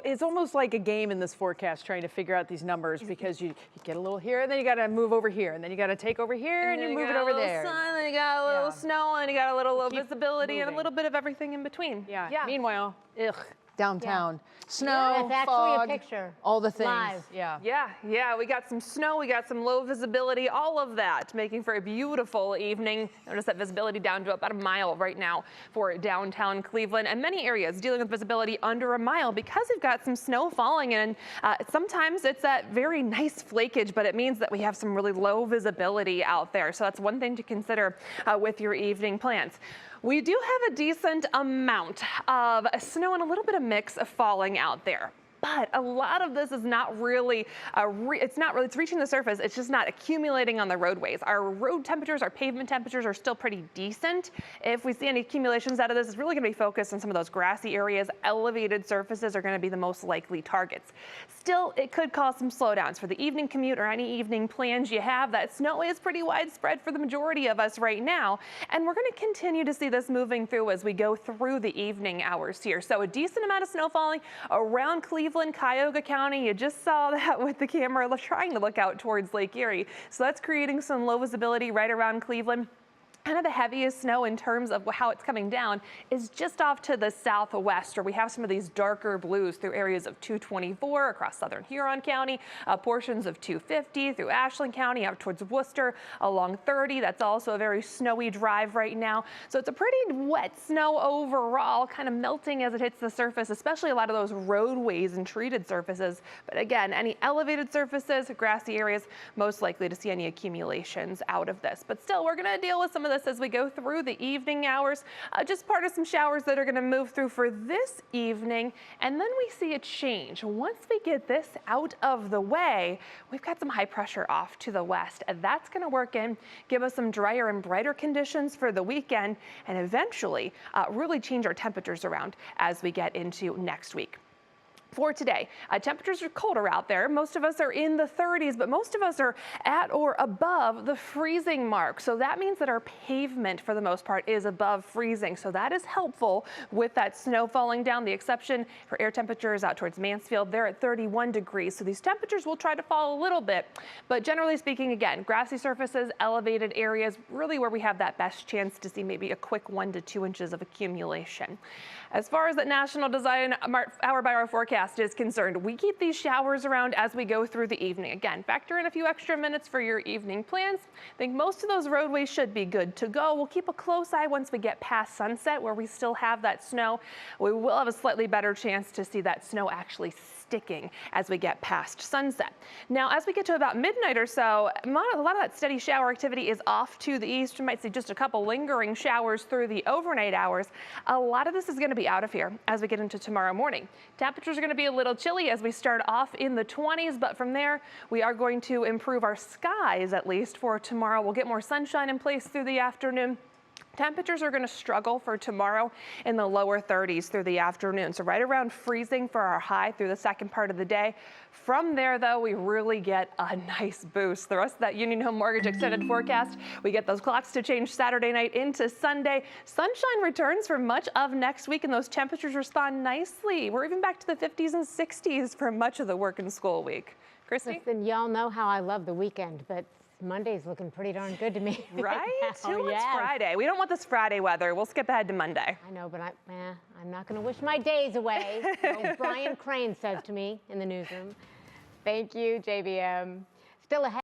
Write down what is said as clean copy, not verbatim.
It's almost like a game in this forecast trying to figure out these numbers because you get a little here, and then you got to move over here, and then you got to take over here, and you move it over there. Sun, then you got a little snow, and you got a little low visibility, and a little bit of everything in between. Yeah. Meanwhile, downtown, snow, That's actually fog, a picture. all the things. Live. Yeah. We got some snow, we got some low visibility, all of that making for a beautiful evening. Notice that visibility down to about a mile right now for downtown Cleveland, and many areas dealing with visibility under a mile because we've got some snow falling, and sometimes it's that very nice flakage, but it means that we have some really low visibility out there. So that's one thing to consider with your evening plans. We do have a decent amount of snow and a little bit of mix of falling out there. But a lot of this is not really, it's reaching the surface. It's just not accumulating on the roadways. Our road temperatures, our pavement temperatures are still pretty decent. If we see any accumulations out of this, it's really going to be focused on some of those grassy areas. Elevated surfaces are going to be the most likely targets. Still, it could cause some slowdowns for the evening commute or any evening plans you have. That snow is pretty widespread for the majority of us right now. And we're going to continue to see this moving through as we go through the evening hours here. So a decent amount of snow falling around Cleveland, Cuyahoga County. You just saw that with the camera trying to look out towards Lake Erie. So that's creating some low visibility right around Cleveland. Kind of the heaviest snow in terms of how it's coming down is just off to the southwest, where we have some of these darker blues through areas of 224 across southern Huron County, portions of 250 through Ashland County out towards Worcester along 30. That's also a very snowy drive right now. So it's a pretty wet snow overall, kind of melting as it hits the surface, especially a lot of those roadways and treated surfaces. But again, any elevated surfaces, grassy areas, most likely to see any accumulations out of this. But still, we're going to deal with some of this as we go through the evening hours. Just part of some showers that are going to move through for this evening, and then we see a change. Once we get this out of the way, we've got some high pressure off to the west, and that's going to work in, give us some drier and brighter conditions for the weekend, and eventually really change our temperatures around as we get into next week. For today, temperatures are colder out there. Most of us are in the 30s, but most of us are at or above the freezing mark. So that means that our pavement, for the most part, is above freezing. So that is helpful with that snow falling down. The exception for air temperatures out towards Mansfield, they're at 31 degrees. So these temperatures will try to fall a little bit. But generally speaking, again, grassy surfaces, elevated areas, really where we have that best chance to see maybe a quick 1 to 2 inches of accumulation. As far as the National Design hour-by-hour forecast is concerned, we keep these showers around as we go through the evening. Again, factor in a few extra minutes for your evening plans. I think most of those roadways should be good to go. We'll keep a close eye once we get past sunset, where we still have that snow. We will have a slightly better chance to see that snow actually sticking as we get past sunset. Now, as we get to about midnight or so, a lot of that steady shower activity is off to the east. We might see just a couple lingering showers through the overnight hours. A lot of this is going to be out of here as we get into tomorrow morning. Temperatures are going to be a little chilly as we start off in the 20s, but from there, we are going to improve our skies, at least for tomorrow. We'll get more sunshine in place through the afternoon. Temperatures are going to struggle for tomorrow in the lower 30s through the afternoon. So right around freezing for our high through the second part of the day. From there, though, we really get a nice boost. The rest of that Union Home Mortgage extended forecast, we get those clocks to change Saturday night into Sunday. Sunshine returns for much of next week, and those temperatures respond nicely. We're even back to the 50s and 60s for much of the work and school week. Christy? Listen, y'all know how I love the weekend, but Monday's looking pretty darn good to me. Right? Who wants Friday? We don't want this Friday weather. We'll skip ahead to Monday. I know, but I'm not going to wish my days away. Brian Crane says to me in the newsroom. Thank you, JBM. Still ahead.